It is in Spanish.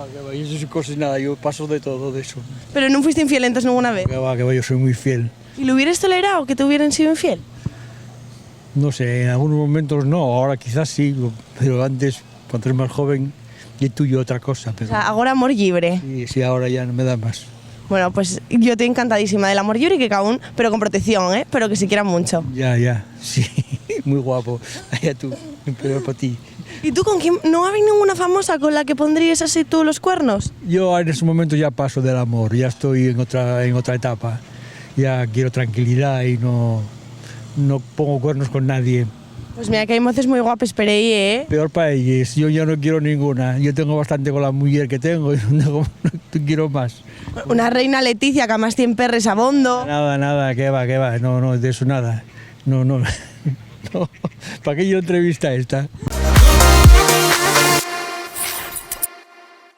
Que va, y esas cosas nada, yo paso de todo de eso. Pero no fuiste infiel entonces ninguna vez. Que va, yo soy muy fiel. ¿Y lo hubieras tolerado que te hubieran sido infiel? No sé, en algunos momentos no, ahora quizás sí, pero antes, cuando eres más joven, y tuyo otra cosa. O Pero sea, ahora amor libre. sí, ahora ya no me da más. Bueno, pues yo estoy encantadísima del amor libre y que cada uno, pero con protección, ¿eh? Pero que se quieran mucho. Ya, sí, muy guapo. Allá tú, pero para ti. ¿Y tú con quién? ¿No hay ninguna famosa con la que pondrías así tú los cuernos? Yo en ese momento ya paso del amor, ya estoy en otra etapa. Ya quiero tranquilidad y no pongo cuernos con nadie. Pues mira que hay moces muy guapas por ahí, ¿eh? Peor para ellos, yo ya no quiero ninguna. Yo tengo bastante con la mujer que tengo y no quiero más. Una reina Leticia que además tiene perres a bondo. Nada, que va, no, de eso nada. No. ¿Para qué yo entrevista esta?